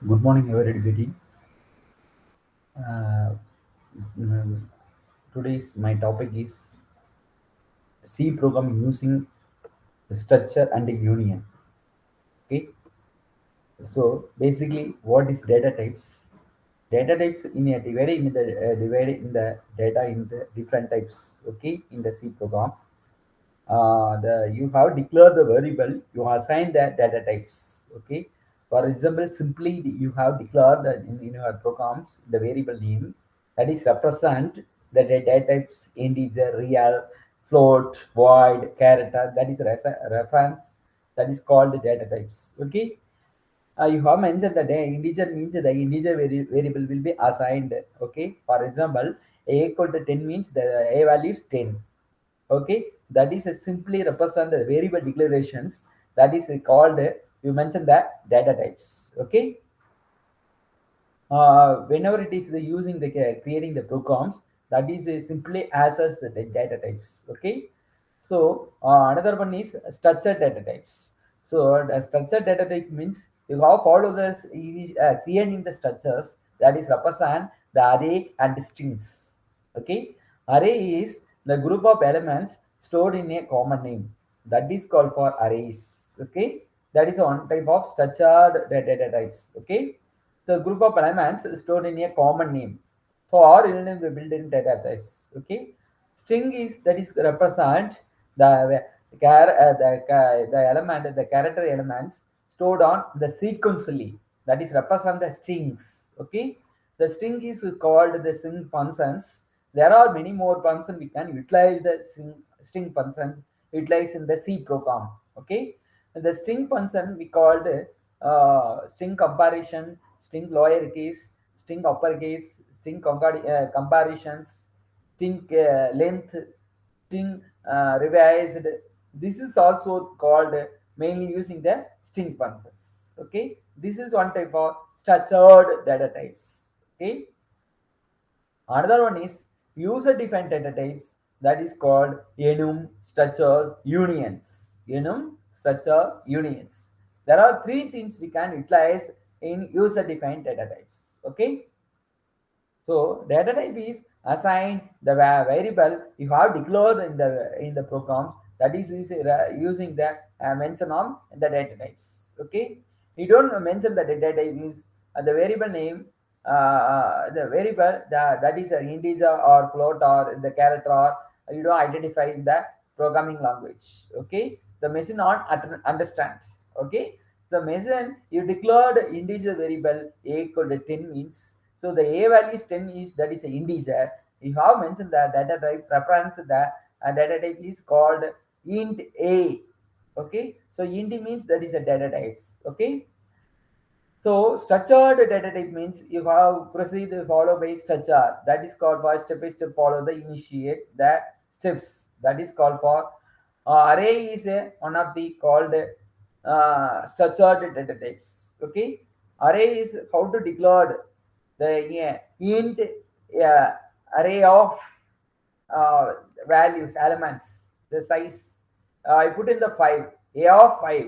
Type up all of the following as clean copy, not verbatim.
Good morning, everybody. Uh, mm, Today's my topic is C programming using structure and union. Okay, so basically, what is data types? Data types in a divided in the data in the different types. Okay, in the C program, the you have declared the variable, you assign the data types. Okay, for example, simply you have declared that in your programs the variable name that is represent the data types integer, real, float, void, character, that is reference, that is called data types. Okay, you have mentioned that integer means the integer variable will be assigned. Okay, for example, a equal to 10 means the a value is 10. Okay, that is a simply represent the variable declarations, that is called you mentioned that data types. Okay, whenever it is the using the creating the programs, that is simply as the data types. Okay, so another one is structured data types. So the structured data type means you have follow the creating the structures that is represent the array and strings. Okay, array is the group of elements stored in a common name, that is called for arrays. Okay, that is one type of structured data types. Okay, the group of elements stored in a common name. So or in the built-in data types. Okay, string is that is represent the the element, the character elements stored on the sequentially, that is represent the strings. Okay, the string is called the string functions. There are many more functions we can utilize the string functions utilize in the C program. Okay, the string function we called string comparison, string lowercase, string uppercase, string comparisons, string length, string revised. This is also called mainly using the string functions. Okay, this is one type of structured data types. Okay, another one is user defined data types, that is called enum, structures, unions. Enum, structure, unions. There are three things we can utilize in user defined data types. Okay, so data type is assigned the variable you have declared in the programs, that is using the mention of the data types. Okay, you don't mention the data type is the variable name, the variable that is an integer or float or the character, or you don't identify in the programming language. Okay, the machine not understands. Okay, the machine you declared integer variable a equal to 10 means, so the a value is 10 is that is an integer. You have mentioned that data type reference, the data type is called int a. Okay, so int means that is a data types. Okay, so structured data type means you have proceed follow by structure, that is called for step by step follow the initiate the steps, that is called for array is a one of the called structured data types. Okay, array is how to declare the int uh, array of uh, values elements, the size I put in the 5, a of 5,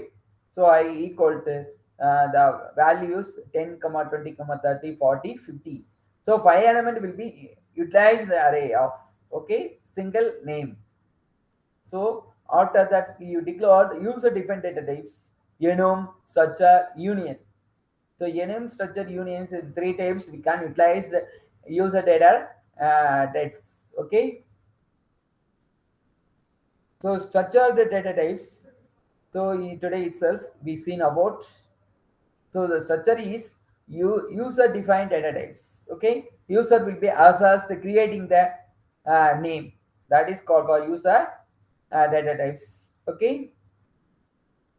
so I equal to the values 10 comma 20 comma 30 40 50. So 5 element will be utilized the array of, okay, single name. So after that you declare the user defined data types, enum, structure, union. So enum, structure, unions is three types we can utilize the user data types. Okay, so structured data types. So today itself we seen about. So the structure is user defined data types. Okay, user will be assessed creating the name, that is called for user data types. Okay,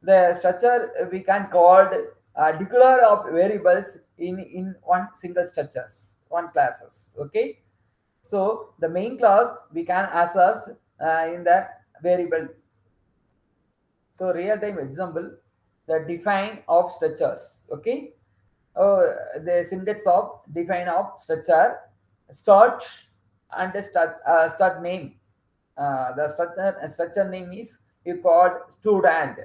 the structure we can called declare of variables in one single structures, one classes. Okay, so the main class we can assess in the variable. So real time example, the define of structures. Okay, the syntax of define of structure, start and the start name. The structure name is you called student.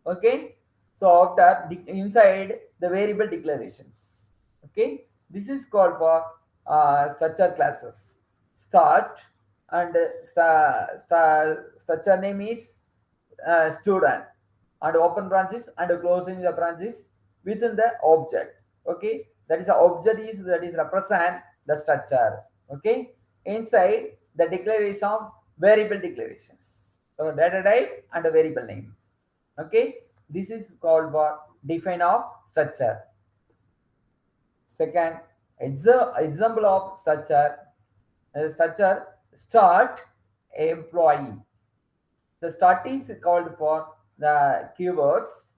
Okay, So after inside the variable declarations, okay, this is called for structure classes. Start and structure name is student, and open branches and closing the branches within the object. Okay, that is the object is that is represent the structure. Okay, inside the declaration of variable declarations. So data type and a variable name. Okay, this is called for define of structure. Second, example of structure start employee. The start is called for the keywords.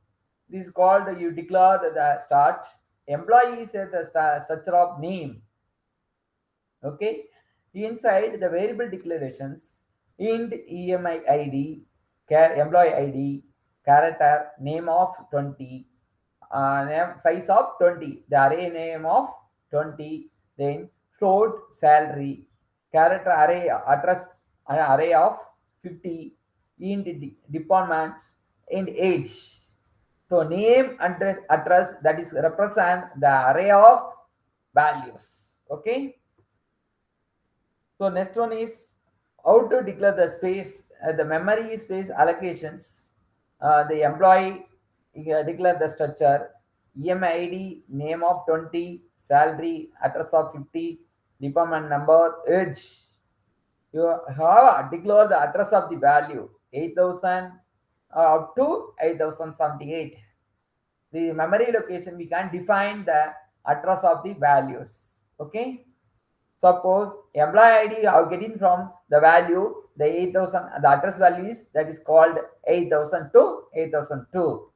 This is called you declare the start. Employee is the structure of name. Okay, inside the variable declarations, int EMI ID, employee ID, character, name of 20, name size of 20, the array name of 20, then float salary, character array address, an array of 50, int departments, int age. So name address that is represent the array of values. Okay. So next one is how to declare the space, the memory space allocations. The employee declare the structure, EMID, name of 20, salary, address of 50, department number, age. You have declare the address of the value 8,000 up to 8,078. The memory location we can define the address of the values. Okay. Suppose employee ID are getting from the value the 8,000, the address value is that is called 8,000 to 8,002.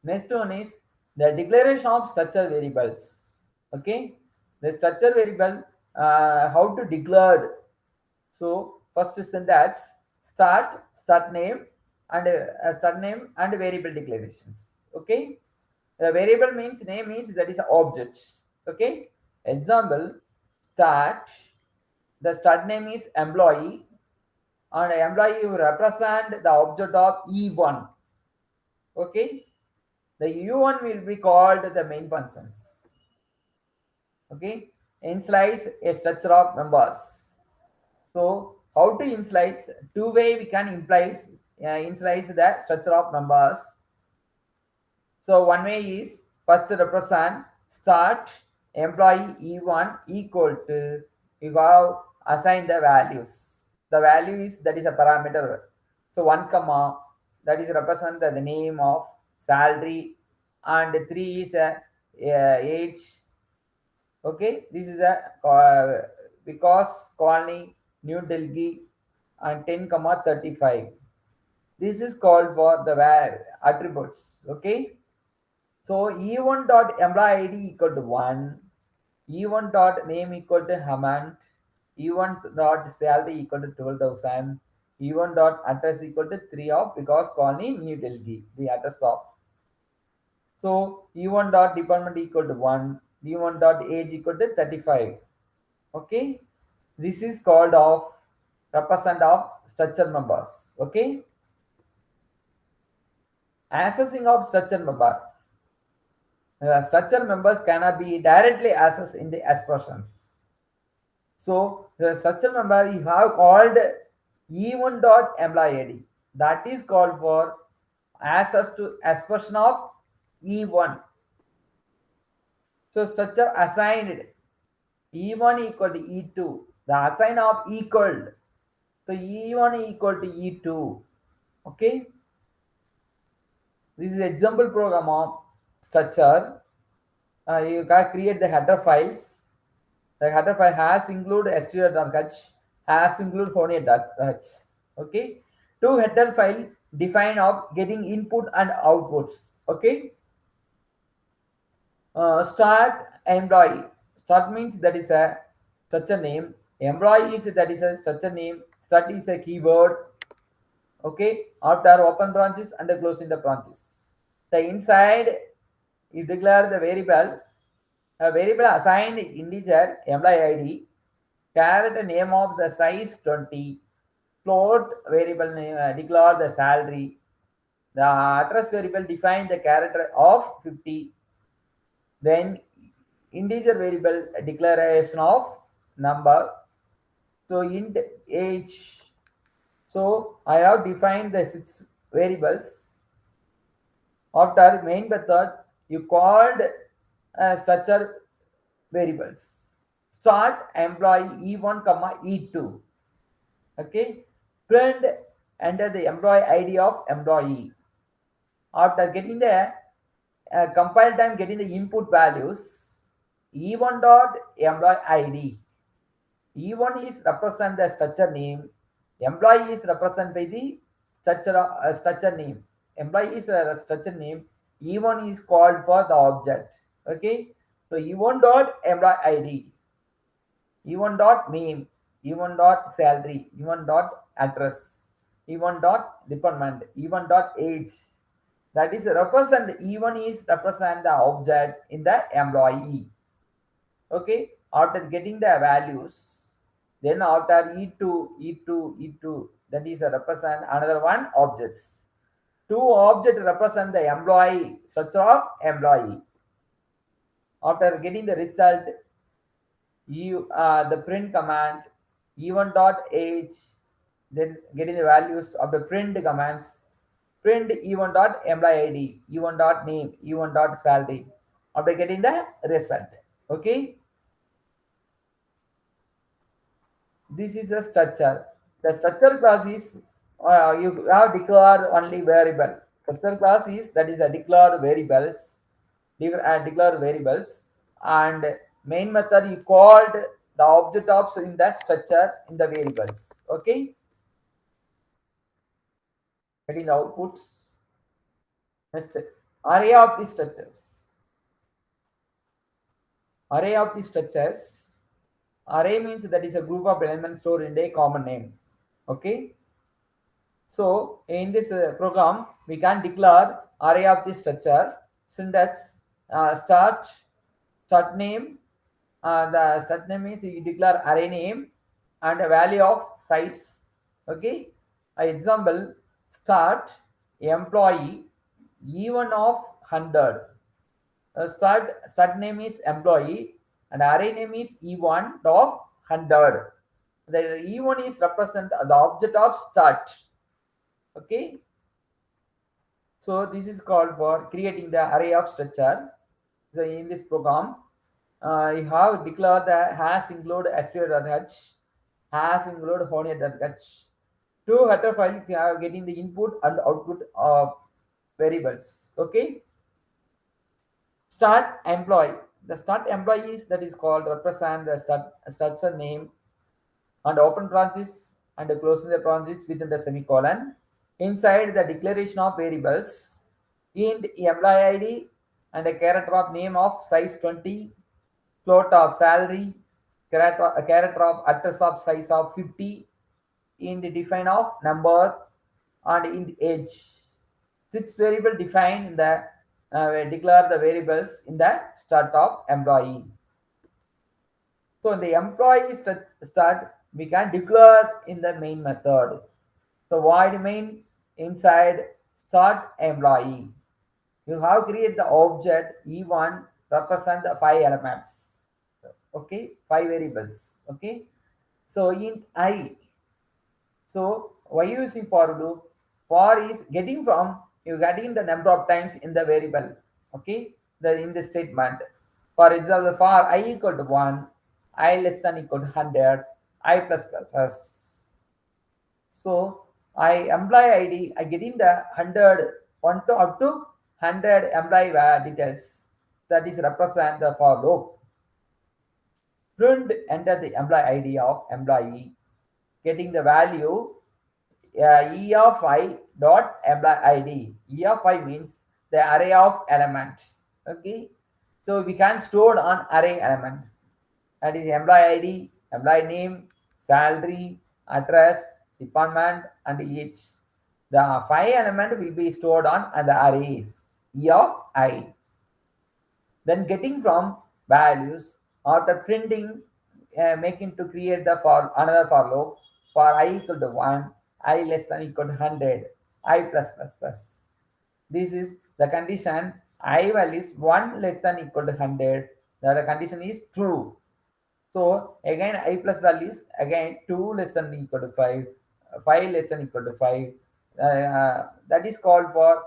Next one is the declaration of structure variables. Okay, the structure variable how to declare. So first is syntax start name and variable declarations. Okay, the variable means name means that is objects. Okay, example start. The start name is employee, and employee will represent the object of E1. Okay, the U1 will be called the main functions. Okay, initialize a structure of members. So how to initialize? Two way we can initialize the structure of members. So one way is first represent start employee E1 equal to you have assign the values. The value is that is a parameter. So one comma that is represent the name of salary, and three is a age. Okay, this is a because colony New Delhi and 10 comma 35. This is called for the attributes. Okay, so E1 dot employee ID equal to 1, E1 dot name equal to Hamant, E1 dot salary equal to 12,000, E1 dot address equal to 3 of because colony New Delhi, the address of. So E1 dot department equal to 1, E1 dot age equal to 35. Okay, this is called of represent of structure members. Okay, accessing of structure member. Structure members cannot be directly accessed in the expressions. So the structure member you have called E1 dot employee ID. That is called for access to expression of E1. So structure assigned E1 equal to E2. The assign of equal. So E1 equal to E2. Okay. This is example program of structure. You can create the header files. The header file has include str.h, has include honey.h. Okay, two header file define of getting input and outputs. Okay, start employee. Start means that is a structure name. Employee is that is a structure name. Start is a keyword. Okay, after open branches and closing the branches. The inside you declare the variable. A variable assigned integer employee ID, character name of the size 20, float variable name, declare the salary, The address variable define the character of 50. Then integer variable declaration of number. So int age. So I have defined the six variables. After main method, you called structure variables. Start employee E1 comma E2. Okay. Print enter the employee ID of employee. After getting the compile time, getting the input values, E1 dot employee ID. E1 is represent the structure name. Employee is represented by the structure name. Employee is a structure name. E1 is called for the object. Okay. So E1 dot employee ID. E1 dot name. E1 dot salary. E1 dot address. E1 dot department. E1 dot age. That is represent. E1 is represent the object in the employee. Okay. After getting the values, then after e2 that is a represent another one objects. Two objects represent the employee structure of employee. After getting the result, you the print command e1 dot age, then getting the values of the print commands. Print e1 dot employee id, e1 dot name, e1 dot salary. After getting the result, okay. This is a structure. The structure class is you have declared only variable. Structure class is that is a declared variables, declared variables, and main method you called the object of in the structure in the variables. Okay, getting the outputs. Next, array of the structures. Array of the structures. Array means that is a group of elements stored in a common name. Okay. So in this program, we can declare array of the structures. Syntax start name. The start name means you declare array name and a value of size. Okay. Example start employee E1 of 100. Start name is employee and array name is E1 of 100. The E1 is represent the object of start. Okay. So this is called for creating the array of structure. So in this program, you have declared the has include str.h, has include honey.h. Two header files you are getting the input and output of variables. Okay. Start employee. The start employees that is called represent the structure name and open branches and closing the branches within the semicolon. Inside the declaration of variables, int employee ID and a character of name of size 20, float of salary, character of address of size of 50, int define of number and int age. Six variable define in the declare the variables in the start of employee. So in the employee start, we can declare in the main method. So void main inside start employee. You have created the object E1 represent the five elements. Okay, five variables. Okay. So int I. So why using for loop? For is getting from you getting the number of times in the variable. Okay, the in the statement. For example, for I equal to 1, I less than equal to 100, I plus. So I employee ID, I get in the 100 1 to up to 100 employee details. That is represent the for loop. Print enter the employee ID of employee, getting the value E of I dot employee ID. E of I means the array of elements. Okay, so we can store on array elements. That is employee ID, employee name, salary, address, department, and age. The five element will be stored on the arrays E of I. Then getting from values after printing, making to create the for another for loop for I equal to 1, I less than equal to 100, I plus. This is the condition I value is 1 less than equal to 100. The condition is true. So again I plus values again 2 less than equal to 5, 5 less than equal to 5. That is called for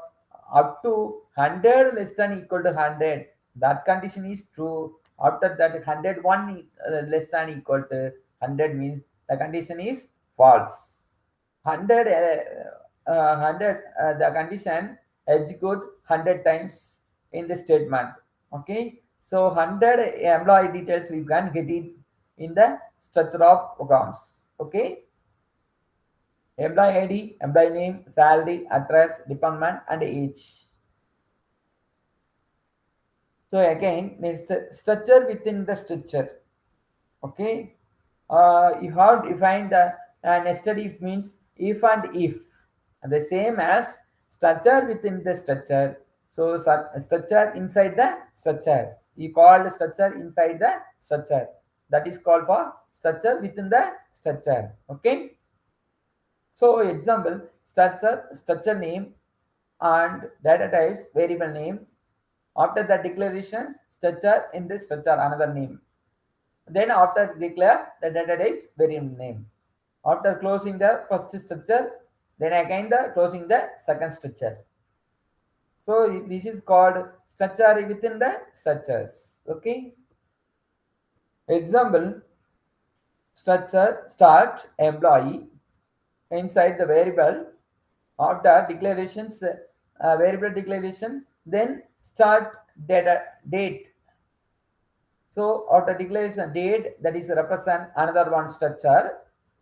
up to 100 less than equal to 100. That condition is true. After that 101 less than equal to 100 means the condition is false. 100 100 the condition execute 100 times in the statement. Okay, so 100 employee details we can get it in the structure of programs. Okay, employee id, employee name, salary, address, department and age. So again next, structure within the structure. Okay, you have defined the nested if means if and if, and the same as structure within the structure. So structure inside the structure, you called structure inside the structure, that is called for structure within the structure. Okay, so example, structure name and data types variable name. After the declaration structure in this structure another name. Then after declare the data types variable name. After closing the first structure, then again the closing the second structure. So this is called structure within the structures. Okay. Example, structure start employee inside the variable. After declarations, variable declaration, then start data date. So after declaration date, that is represent another one structure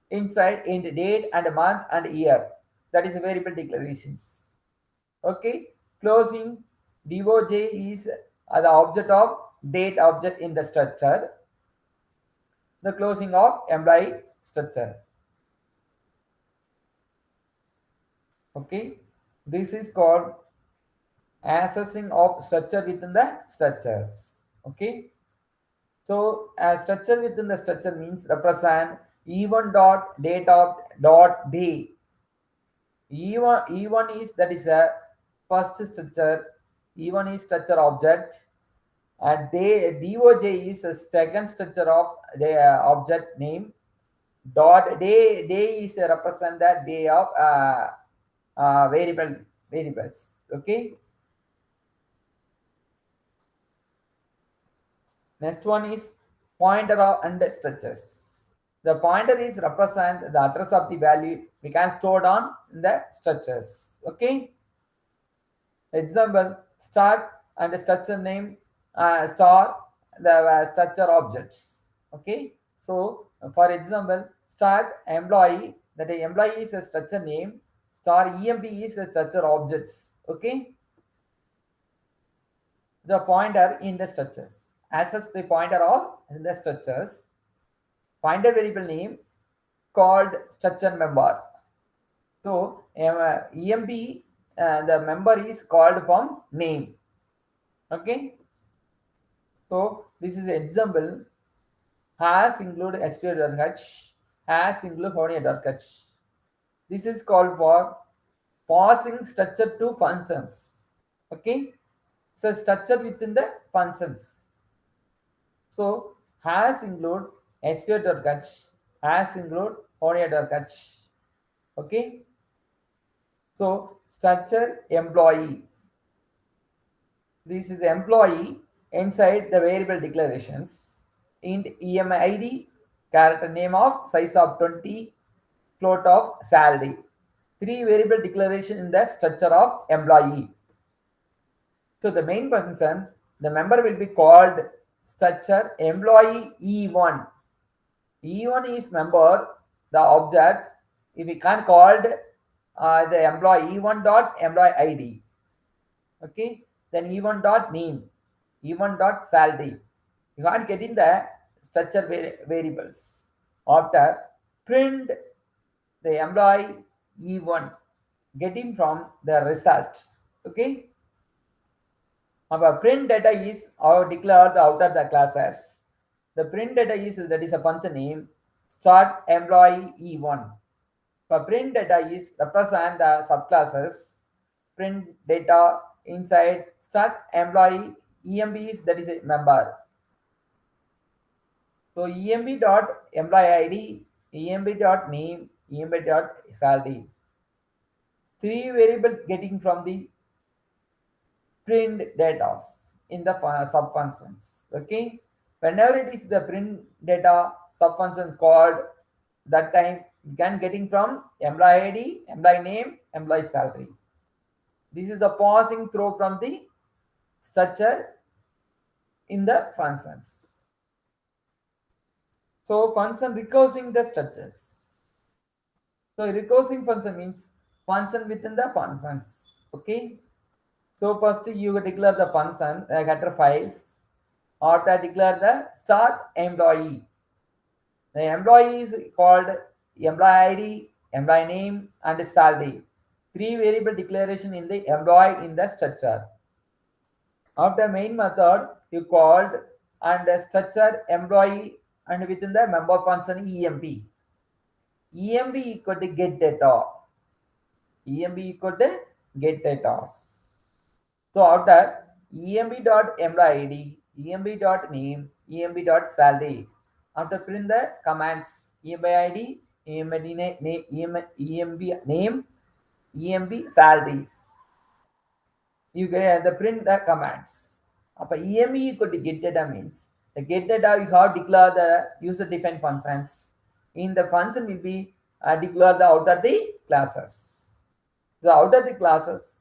inside in the date and month and year. That is variable declarations. Okay, closing doj is the object of date object in the structure. The closing of employee structure. Okay, this is called accessing of structure within the structures. Okay. So structure within the structure means represent E1 dot date of dot day. E1 is that is a first structure. E1 is structure object, and day doj is a second structure of the object name. Dot day is represent the day of variables. Okay. Next one is pointer and structures. The pointer is represent the address of the value we can store on in the structures. Okay. Example, start and structure name star the structure objects. Okay. So for example, start employee, that employee is a structure name, star emp is the structure objects. Okay. The pointer in the structures. Access the pointer of in the structures. Pointer variable name called structure member. So EMP the member is called from name. Okay. So this is example, has include str.h, has include honey.h. This is called for passing structure to functions. Okay. So structure within the functions. So has include str.h, has include honey.h. Okay. So structure employee. This is employee inside the variable declarations. Int EMID, character name of size of 20, float of salary. Three variable declaration in the structure of employee. So the main function, the member will be called structure employee E1. E1 is member, the object. If we can called the employee E1 dot employee ID. Okay, then E1 dot name, E1 dot salary. You can't get in the structure variables. After print the employee E1, getting from the results. Okay. Our print data is our declared outer the classes. The print data is that is a function name start employee E1. For print data is represent the subclasses print data inside start employee. EMB is that is a member. So EMB dot employee ID, EMB dot name, EMB dot salary. Three variables getting from the print data in the sub functions. Okay, whenever it is the print data sub function called, that time you can getting from employee ID, employee name, employee salary. This is the passing through from the structure in the functions. So function recursing the structures. So recursing function means function within the functions. Okay. So first you declare the function header files, or to declare the start employee. The employee is called employee ID, employee name, and salary. Three variable declaration in the employee in the structure. After main method, you called and structure employee and within the member function EMB. EMB equal to get data. EMB equal to get data. So after EMB dot employee ID, EMB dot name, EMB dot salary. After print the commands EMB ID, EMB name, EMB name, EMB salaries. You get the print the commands. After EMB equal to get data means the get data you have declare the user defined functions. In the function will be declare the outer the classes. The outer the classes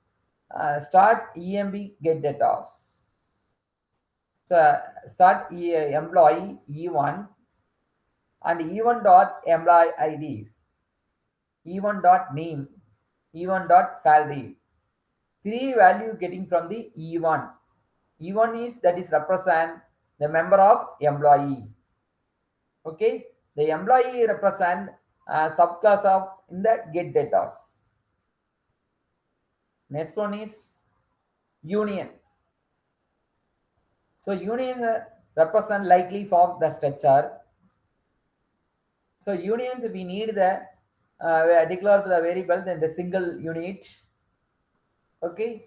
start EMB get data. So start employee E1 and E1 dot employee IDs, E1 dot name, E1 dot salary. Three value getting from the E1. E1 is that is represent the member of employee. Okay, the employee represent subclass of in the get data. Next one is union. So union represent likely form the structure. So unions we need the declare the variable then the single unit. Okay.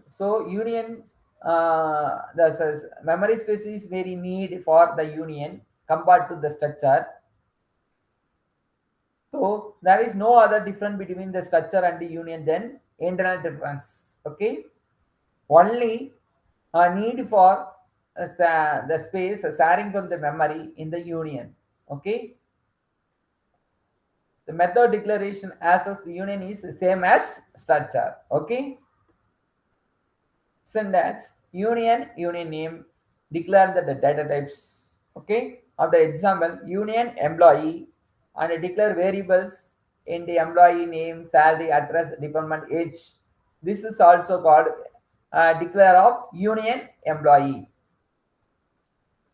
So union the memory space is very need for the union compared to the structure. So there is no other difference between the structure and the union than internal difference. Okay. Only need for the space sharing from the memory in the union. Okay. The method declaration as the union is same as structure. Okay. Syntax union name declare the data types. Okay. Of the example union employee and declare variables in the employee name, salary, address, department, age. This is also called declare of union employee.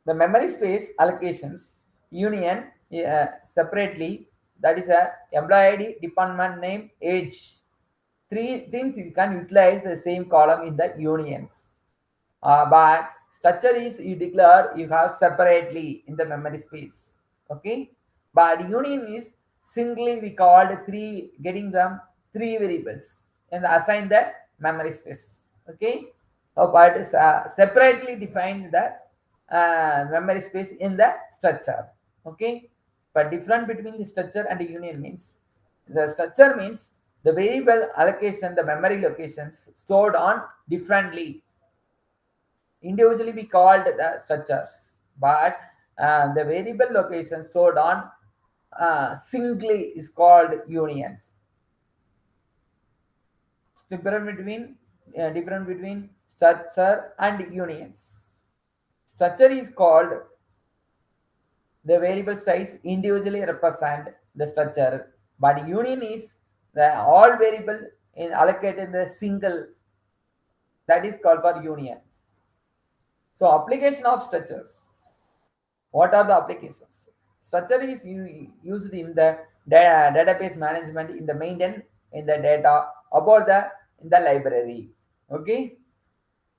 The memory space allocations union separately, that is a employee ID, department name, age. Three things you can utilize the same column in the unions. But structure is you declare you have separately in the memory space. Okay. But union is singly we called three getting them three variables and assign the memory space. Okay. But separately defined the memory space in the structure. Okay. But different between the structure and the union means the structure means the variable allocation, the memory locations stored on differently. Individually we called the structures, but the variable location stored on singly is called unions. Different between structure and unions. Structure is called the variable size individually represent the structure, but union is the all variable in allocated the single, that is called for unions. So application of structures. What are the applications? Structure is used in the database management in the maintain in the data about the in the library. Okay.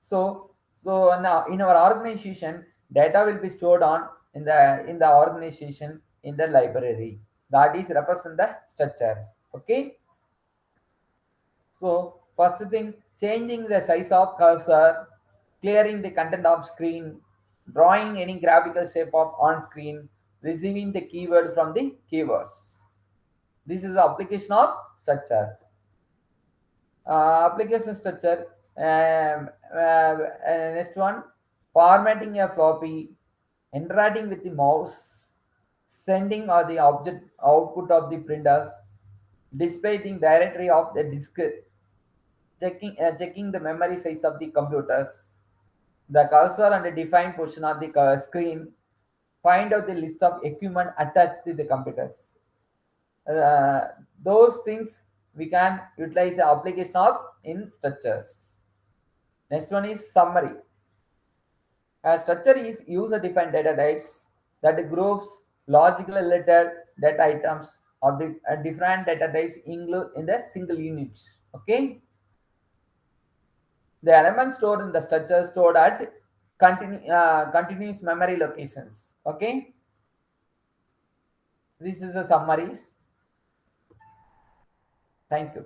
So now in our organization, data will be stored on in the organization in the library. That is represent the structures. Okay. So First thing, changing the size of cursor, clearing the content of screen, drawing any graphical shape of on screen, receiving the keyword from the keywords. This is the application of structure. Application structure. Next one, formatting a floppy, interacting with the mouse, sending or the object output of the printers, displaying directory of the disk, checking the memory size of the computers, the cursor and the defined portion of the screen, find out the list of equipment attached to the computers. Uh, those things we can utilize the application of in structures. Next one is summary. A structure is user-defined data types that groups logically related data items of the different data types include in the single unit. Okay, the elements stored in the structure stored at continuous memory locations. Okay, this is the summaries. Thank you.